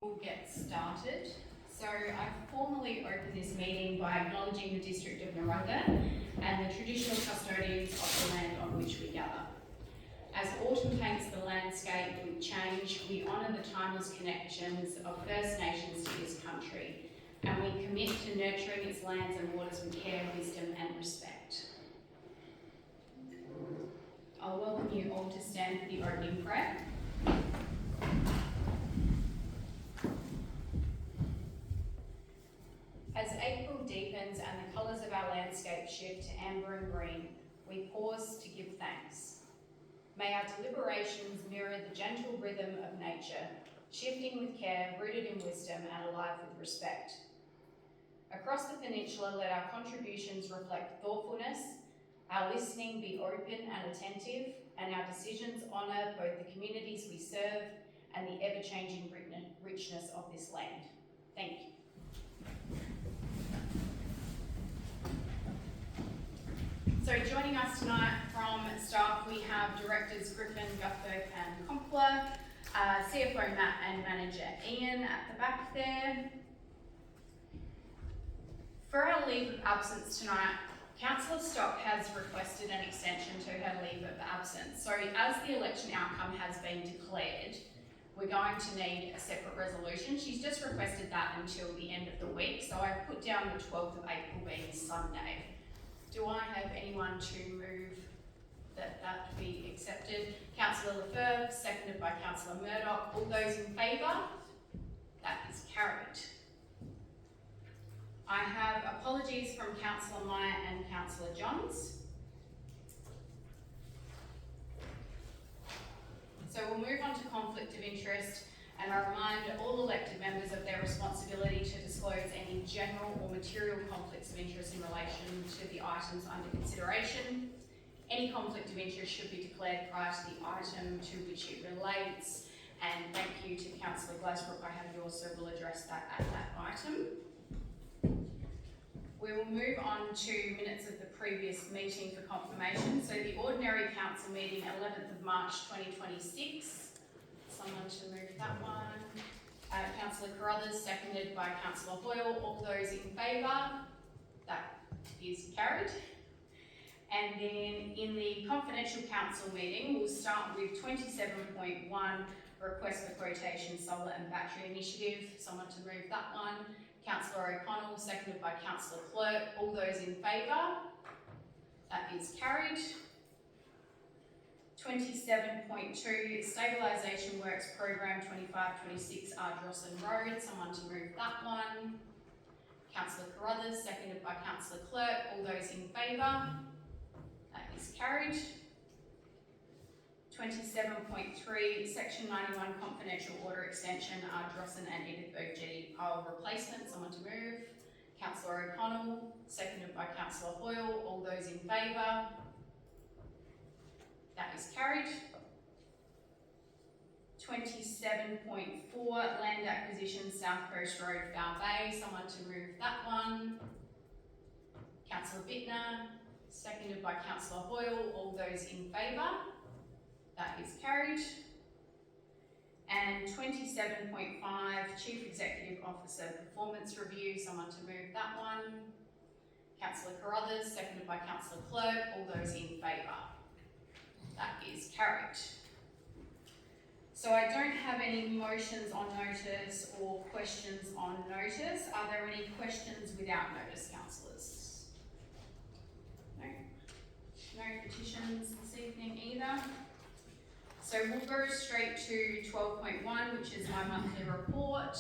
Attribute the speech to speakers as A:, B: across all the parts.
A: We'll get started. So I formally open this meeting by acknowledging the District of Narungga and the traditional custodians of the land on which we gather. As autumn paints the landscape with change, we honour the timeless connections of First Nations to this country, and we commit to nurturing its lands and waters with care, wisdom and respect. I'll welcome you all to stand for the opening prayer. As April deepens and the colours of our landscape shift to amber and green, we pause to give thanks. May our deliberations mirror the gentle rhythm of nature, shifting with care, rooted in wisdom and alive with respect. Across the peninsula, let our contributions reflect thoughtfulness, our listening be open and attentive, and our decisions honour both the communities we serve and the ever-changing richness of this land. Thank you. So joining us tonight from staff, we have Directors Griffin, Guthberg and Compler, CFO Matt and Manager Ian at the back there. For our leave of absence tonight, Councillor Stock has requested an extension to her leave of absence. So as the election outcome has been declared, we're going to need a separate resolution. She's just requested that until the end of the week. So I've put down the 12th of April being Sunday. Do I have anyone to move that be accepted? Councillor Lefebvre, seconded by Councillor Murdoch. All those in favour? That is carried. I have apologies from Councillor Meyer and Councillor Johns. So we'll move on to conflict of interest, and I remind all elected members of their responsibility to disclose any general or material conflicts of interest in relation to the items under consideration. Any conflict of interest should be declared prior to the item to which it relates, and thank you to Councillor Glasbrook. I have yours, so we'll address that at that item. We will move on to minutes of the previous meeting for confirmation. So the ordinary council meeting 11th of March 2026. Someone to move that one. Councillor Carruthers, seconded by Councillor Hoyle. All those in favour? That is carried. And then in the confidential council meeting, we'll start with 27.1, request for quotation solar and battery initiative. Someone to move that one. Councillor O'Connell, seconded by Councillor Clerk. All those in favour? That is carried. 27.2, Stabilisation Works Program 25-26 Ardrossan Road. Someone to move that one. Councillor Carruthers, seconded by Councillor Clerk. All those in favour? That is carried. 27.3, Section 91 Confidential Order Extension Ardrossan and Edithburgh Jetty Pile Replacement. Someone to move. Councillor O'Connell, seconded by Councillor Hoyle. All those in favour? That is carried. 27.4, Land Acquisition South Coast Road, Foul Bay. Someone to move that one. Councillor Bittner, seconded by Councillor Hoyle. All those in favour? That is carried. And 27.5, Chief Executive Officer Performance Review. Someone to move that one. Councillor Carruthers, seconded by Councillor Clerk. All those in favour? That is carried. So I don't have any motions on notice or questions on notice. Are there any questions without notice, councillors? No? No petitions this evening either. So we'll go straight to 12.1, which is my monthly report.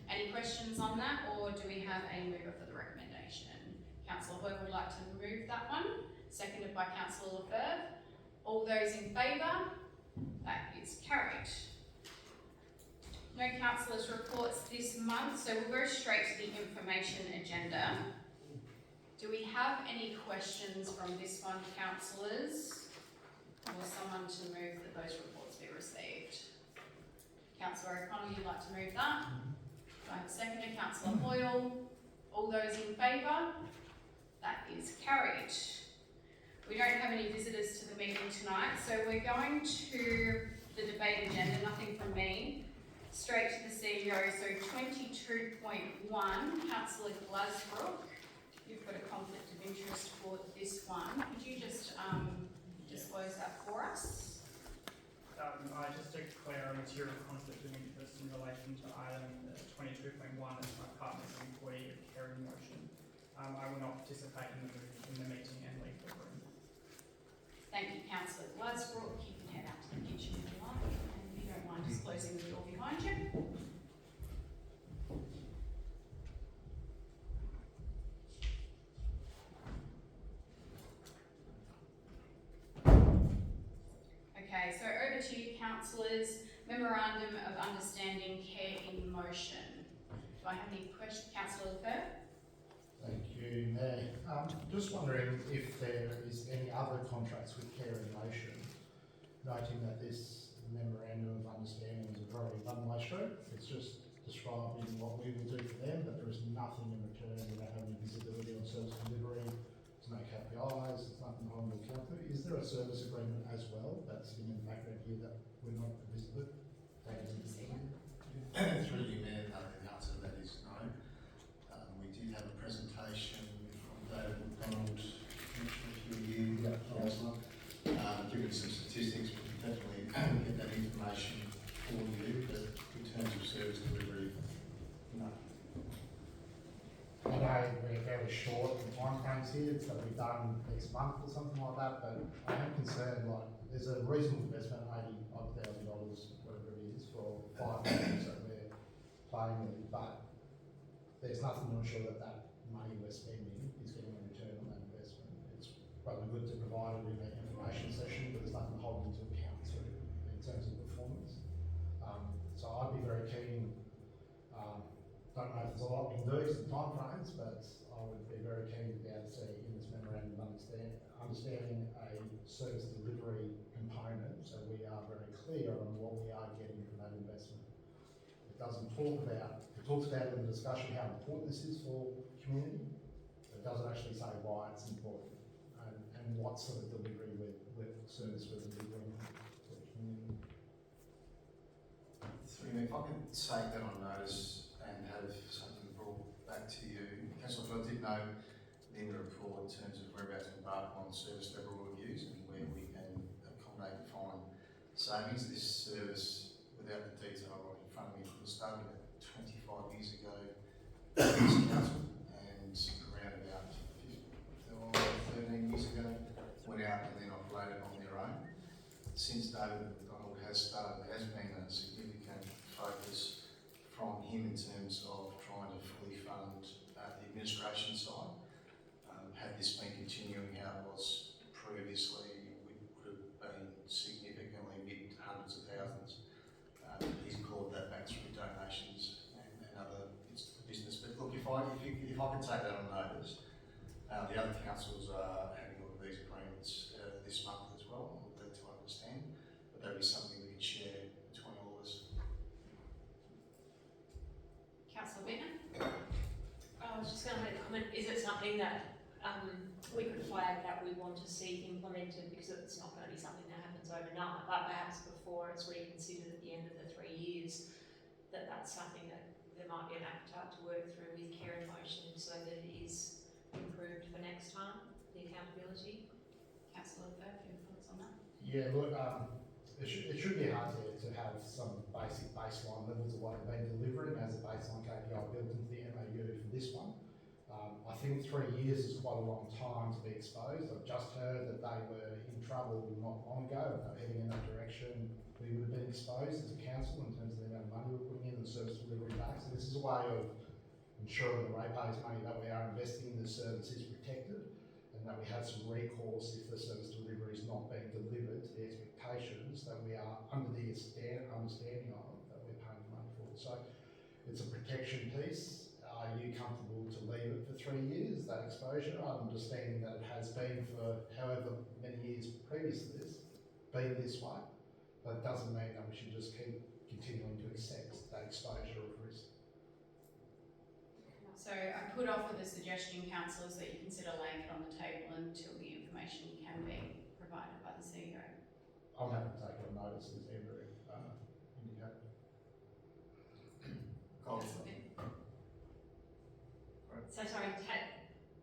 A: Any questions on that, or do we have a mover for the recommendation? Councillor Hoyle would like to move that one, seconded by Councillor Lefebvre. All those in favour? That is carried. No councillors' reports this month, so we'll go straight to the information agenda. Do we have any questions from this one, councillors? Or someone to move that those reports be received? Councillor O'Connell, you'd like to move that? Do I have a seconder? Councillor Hoyle. All those in favour? That is carried. We don't have any visitors to the meeting tonight, so we're going to the debate agenda, nothing from me. Straight to the CEO, so 22.1, Councillor Glasbrook, you've got a conflict of interest for this one. Could you just disclose that for us?
B: I just declare a material conflict of interest in relation to item 22.1 as my partner's employee of carrying motion. I will not participate in the meeting and leave the room.
A: Thank you, Councillor Glasbrook. You can head out to the kitchen if you like, and if you don't mind just closing the door behind you. Okay, so over to you, councillors. Memorandum of Understanding, Care in Motion. Do I have any questions? Councillor Lefebvre?
C: Thank you, Mayor. Just wondering if there is any other contracts with Care in Motion, noting that this Memorandum of Understanding is a very one-way street. It's just describing what we will do for them, but there is nothing in return. We don't have any visibility on service delivery. There's no KPIs. There's nothing holding the account to. Is there a service agreement as well that's in the background here that we're not visible?
D: Through you, Mayor, the answer to that is no. We did have a presentation from David McDonald a few years ago, giving some statistics. We can definitely get that information for you, but in terms of service delivery, no.
C: I know we're very short in time frames here, so we've done next month or something like that, but I am concerned, like, there's a reasonable investment, $80,000, whatever it is, for 5 years that we're playing with, but there's nothing to ensure that that money we're spending is getting a return on that investment. It's probably good to provide it in an information session, but there's nothing holding to account through in terms of performance. So I'd be very keen, don't know if there's a lot we can do in time frames, but I would be very keen to be able to see in this memorandum of understanding a service delivery component, so we are very clear on what we are getting from that investment. It doesn't talk about, it talks about in the discussion how important this is for community, but it doesn't actually say why it's important and what sort of delivery with service we're delivering to the community.
D: If I could take that on notice and have something brought back to you. Councillor, I did know in the report in terms of we're about to embark on service level reviews and where we can accommodate and find savings. This service, without the detail right in front of me, was started about 25 years ago in this council, and around about 13 years ago went out and then operated on their own. Since David McDonald has started, there has been a significant focus from him in terms of trying to fully fund the administration side. Had this been continuing how it was previously, we would have been significantly mid-hundreds of thousands. He's clawed that back through donations and other bits of the business. But look, if I can take that on notice, the other councils are having a look at these agreements this month as well. We'll need to understand, but that would be something we could share between all of us.
A: Councillor Whitman?
E: I was just going to make a comment. Is it something that we could flag that we want to see implemented, because it's not going to be something that happens overnight, but perhaps before it's reconsidered at the end of the 3 years, that's something that there might be an appetite to work through with Care in Motion so that it is improved for next time, the accountability.
A: Councillor Lefebvre, your thoughts on that?
C: Yeah, look, it should be hard to have some basic baseline levels of what they've been delivering as a baseline KPI built into the MOU for this one. I think 3 years is quite a long time to be exposed. I've just heard that they were in trouble not long ago. If they were heading in that direction, we would have been exposed as a council in terms of the amount of money we're putting in the service delivery back. So this is a way of ensuring the ratepayers' money that we are investing in the service is protected, and that we have some recourse if the service delivery is not being delivered to the expectations that we are under the understanding of that we're paying money for. So it's a protection piece. Are you comfortable to leave it for 3 years, that exposure? Understanding that it has been for however many years previous to this, been this way, but it doesn't mean that we should just keep continuing to accept that exposure of risk.
A: So I could offer the suggestion, councillors, that you consider laying it on the table until the information can be provided by the CEO.
C: I'm happy to take it on notice as Andrew indicated.
E: so sorry,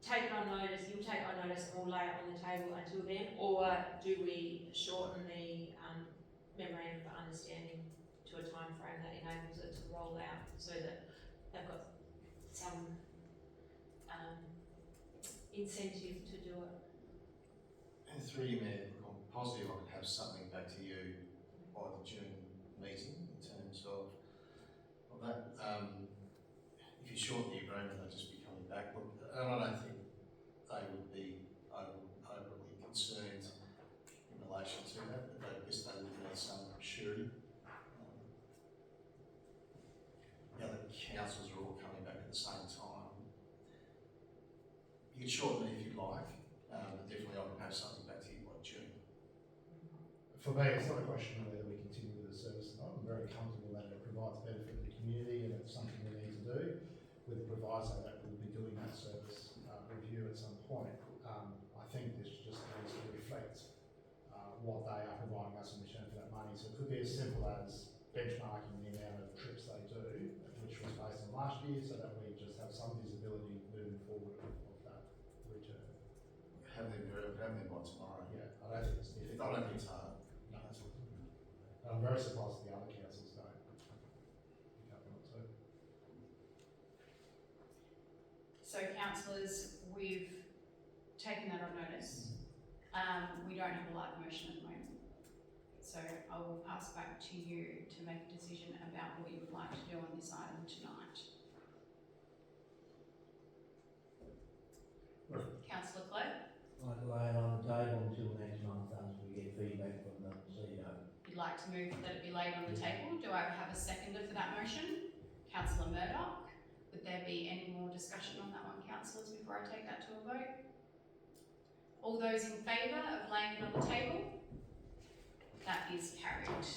E: take it on notice, you'll take it on notice and we'll lay it on the table until then, or do we shorten the memorandum of understanding to a time frame that enables it to roll out so that they've got some incentive to do it?
D: And through you, Mayor, I'm positive I could have something back to you by the June meeting in terms of that. If you shorten the agreement, they'll just be coming back. Look, and I don't think they would be overly concerned in relation to that, but I guess they would need some surety. The other councils are all coming back at the same time. You can shorten it if you like, but definitely I can have something back to you by June.
C: For me, it's not a question of whether we continue with the service or not. I'm very comfortable that it provides benefit to the community and it's something we need to do, with the proviso that we'll be doing that service review at some point. I think this just needs to reflect what they are providing us in return for that money. So it could be as simple as benchmarking the amount of trips they do, which was based on last year, so that we just have some visibility moving forward of that return.
D: Have them by tomorrow.
C: Yeah, I don't think it's difficult.
D: I don't think it's hard.
C: No, that's what I'm very surprised the other councils don't pick up on it too.
A: So councillors, we've taken that on notice. We don't have a live motion at the moment. So I will pass back to you to make a decision about what you would like to do on this item tonight. Councillor Clerk,
F: I'd lay it on the table until next month after we get feedback from the CEO.
A: you'd like to move that it be laid on the table. Do I have a seconder for that motion? Councillor Murdoch. Would there be any more discussion on that one, councillors, before I take that to a vote? All those in favour of laying it on the table? That is carried.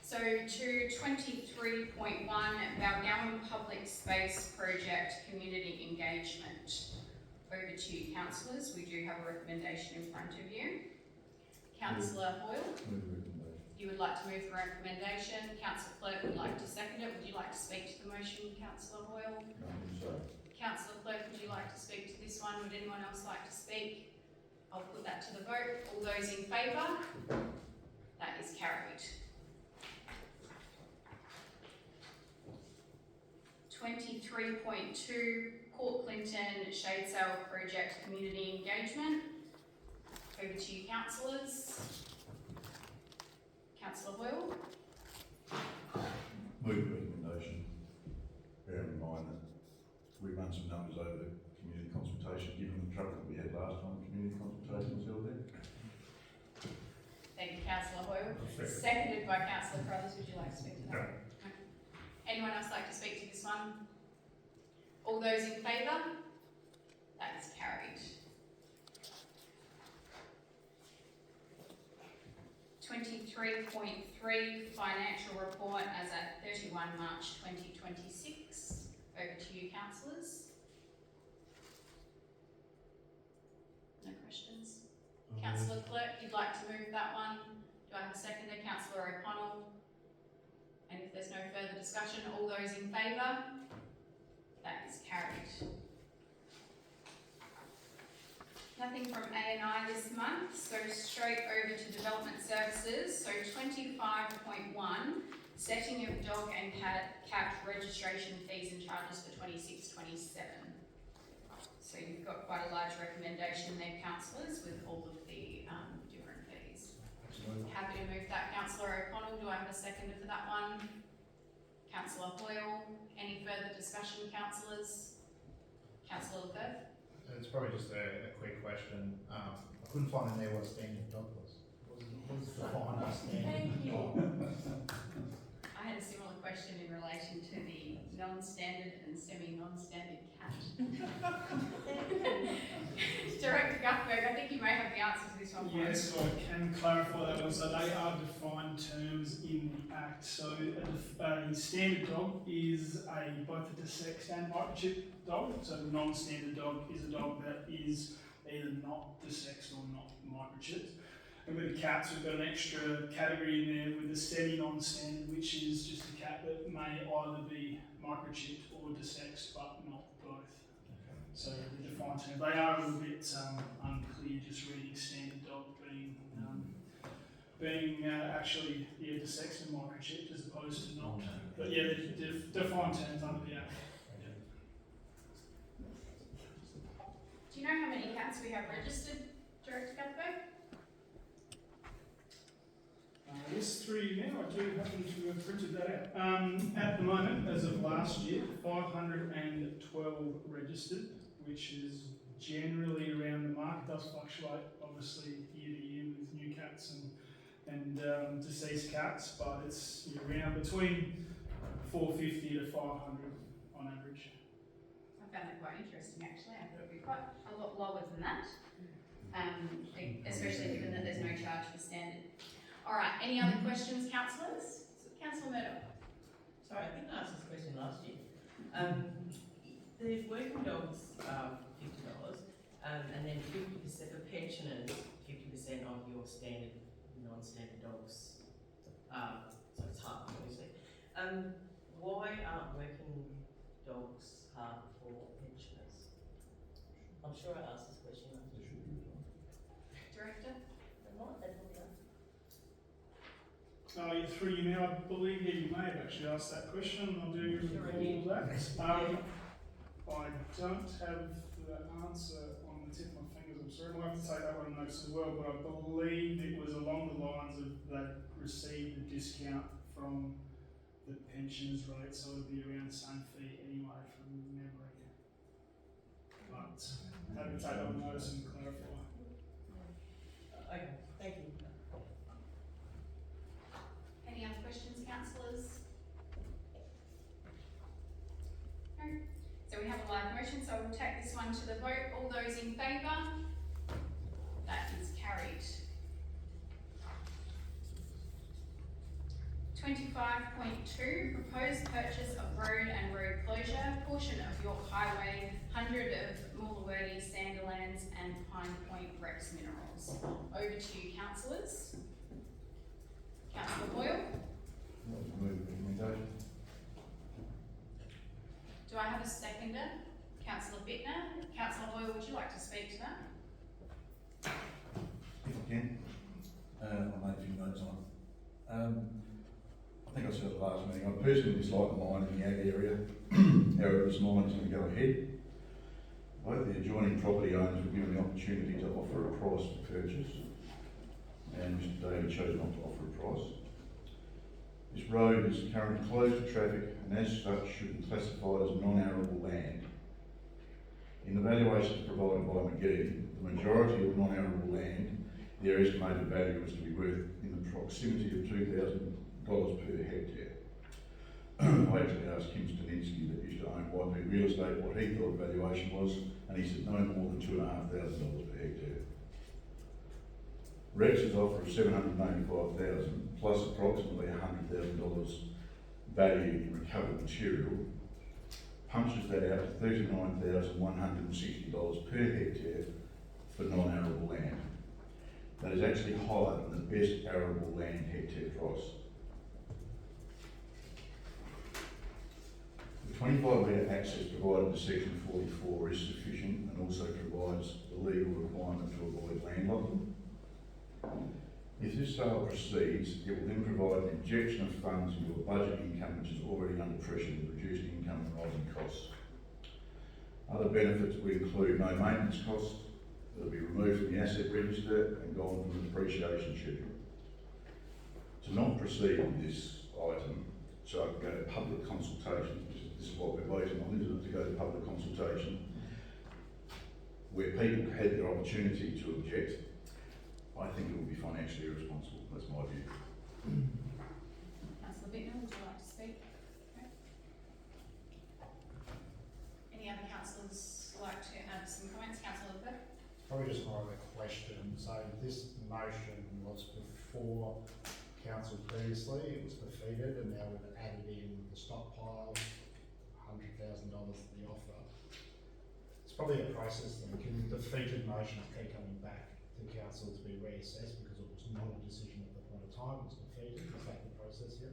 A: So to 23.1, Balgowan Public Space Project Community Engagement. Over to you, councillors. We do have a recommendation in front of you. Councillor Hoyle, you would like to move the recommendation. Councillor Clerk would like to second it. Would you like to speak to the motion, Councillor Hoyle? Councillor Clerk, would you like to speak to this one? Would anyone else like to speak? I'll put that to the vote. All those in favour? That is carried. 23.2, Port Clinton Shade Sail Project Community Engagement. Over to you, councillors. Councillor Hoyle.
G: Move the recommendation, bearing in mind that we run some numbers over the community consultation, given the trouble that we had last time the community consultation was held there.
A: Thank you, Councillor Hoyle. Seconded by Councillor Crothers. Would you like to speak to that? No. Anyone else like to speak to this one? All those in favour? That is carried. 23.3, Financial Report as at 31 March 2026. Over to you, councillors. No questions? Councillor Clerk, you'd like to move that one? Do I have a seconder? Councillor O'Connell. And if there's no further discussion, all those in favour? That is carried. Nothing from A&I this month, so straight over to Development Services. So 25.1, setting of dog and cat registration fees and charges for 26-27. So you've got quite a large recommendation there, councillors, with all of the different fees. Happy to move that. Councillor O'Connell, do I have a seconder for that one? Councillor Hoyle, any further discussion, councillors? Councillor Lefebvre?
C: It's probably just a quick question. I couldn't find in there what a standing dog was. What is the fine by standing?
E: Thank you.
A: I had a similar question in relation to the non-standard and semi-non-standard cat. Director Guthberg, I think you may have the answer to this one for us.
H: Yes, I can clarify that one. So they are defined terms in the Act. So a standard dog is both a desexed and microchipped dog. So a non-standard dog is a dog that is either not desexed or not microchipped. And with the cats, we've got an extra category in there with the semi-non-standard, which is just a cat that may either be microchipped or desexed, but not both. So the defined term, they are a little bit unclear, just reading standard dog being actually desexed and microchipped as opposed to not. But yeah, the defined terms under the Act.
A: Do you know how many cats we have registered, Director Guthberg?
H: Yes, through you now, I do happen to have printed that out. At the moment, as of last year, 512 registered, which is generally around the mark. It does fluctuate, obviously, year to year with new cats and deceased cats, but it's around between 450 to 500 on average.
A: I found that quite interesting, actually. I thought it would be quite a lot lower than that, especially given that there's no charge for standard. All right, any other questions, councillors? Councillor Murdoch.
I: Sorry, I think I asked this question last year. The working dogs are $50, and then 50% for pensioners, 50% of your standard, non-standard dogs. So it's half, obviously. Why aren't working dogs half for pensioners? I'm sure I asked this question last year.
A: Director?
I: They're not, they probably are.
H: Through you now, I believe you may have actually asked that question. I do recall that. I don't have the answer on the tip of my fingers, I'm sorry. I'll have to take that one notes as well, but I believe it was along the lines of they received a discount from the pensioners rate, so it would be around the same fee anyway from memory. But happy to take that on notice and clarify.
I: Okay, thank you.
A: Any other questions, councillors? No. So we have a live motion, so we'll take this one to the vote. All those in favour? That is carried. 25.2, proposed purchase of road and road closure, portion of Yorke Highway, 100 of Mulawadi, Sanderlands and Pine Point Rex Minerals. Over to you, councillors. Councillor Boyle.
G: Move the recommendation.
A: Do I have a seconder? Councillor Bittner. Councillor Boyle, would you like to speak to that?
G: If I can, I made a few notes on it. I think I said at the last meeting, I personally dislike the mine in the ag area. However, this mine's going to go ahead. Both the adjoining property owners were given the opportunity to offer a price for purchase, and Mr David chose not to offer a price. This road is currently closed to traffic and as such should be classified as non-arable land. In the valuations provided by McGee, the majority of non-arable land, their estimated value was to be worth in the proximity of $2,000 per hectare. I actually asked Kim Staninsky that used to own YP Real Estate what he thought the valuation was, and he said no more than $2,500 per hectare. Rex's offer of $785,000 plus approximately $100,000 value in recovered material punches that out to $39,160 per hectare for non-arable land. That is actually higher than the best arable land hectare price. The 25-metre access provided to section 44 is sufficient and also provides the legal requirement to avoid landlocking. If this sale proceeds, it will then provide an injection of funds into a budget income which is already under pressure with reduced income and rising costs. Other benefits will include no maintenance costs, that will be removed from the asset register and gone from the depreciation schedule. To not proceed with this item, so I can go to public consultation, this is what we're waiting on, isn't it, to go to public consultation, where people had their opportunity to object. I think it would be financially irresponsible, that's my view.
A: Councillor Bittner, would you like
C: probably just more of a question. So this motion was before council previously, it was defeated, and now we've added in the stockpile, $100,000 to the offer. It's probably a process thing. Can defeated motions keep coming back to council to be reassessed because it was not a decision at the point of time, it was defeated? Is that the process here?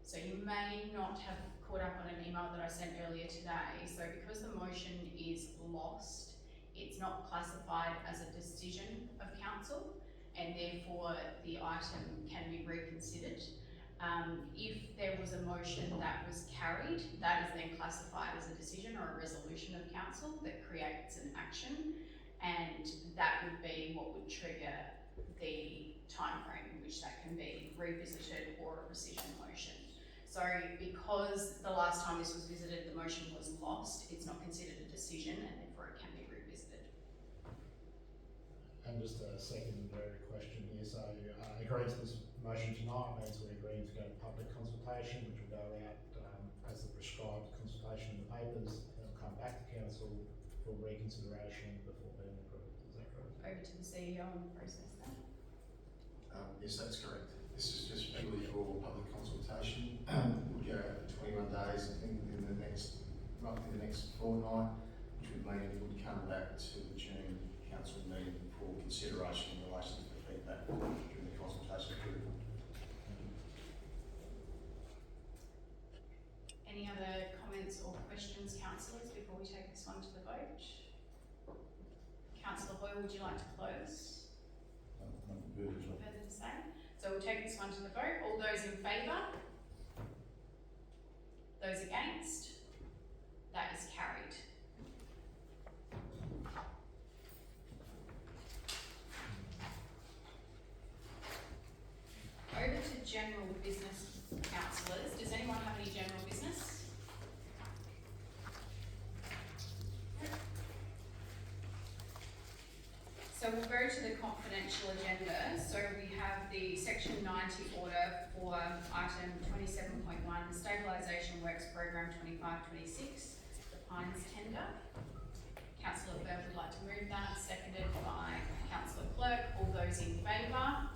A: So you may not have caught up on an email that I sent earlier today. So because the motion is lost, it's not classified as a decision of council, and therefore the item can be reconsidered. If there was a motion that was carried, that is then classified as a decision or a resolution of council that creates an action, and that would be what would trigger the timeframe in which that can be revisited or a rescission motion. So because the last time this was visited, the motion was lost, it's not considered a decision, and therefore it can be revisited.
C: And just a secondary question here, so agreeing to this motion tonight means we're agreeing to go to public consultation, which will go out as the prescribed consultation in the papers, and it'll come back to council for reconsideration before being approved. Is that correct?
A: Over to the CEO on the process then.
D: Yes, that's correct. This is just purely for public consultation. We'll go out for 21 days, I think, roughly the next fortnight, which would mean it would come back to the June council meeting for consideration in relation to the feedback during the consultation period.
A: Any other comments or questions, councillors, before we take this one to the vote? Councillor Hoyle, would you like to close? Further to say? So we'll take this one to the vote. All those in favour? Those against? That is carried. Over to general business, councillors. Does anyone have any general business? So we'll go to the confidential agenda. So we have the section 90 order for item 27.1, stabilisation works program 25-26, the Pines tender. Councillor Burke would like to move that, seconded by Councillor Clerk. All those in favour?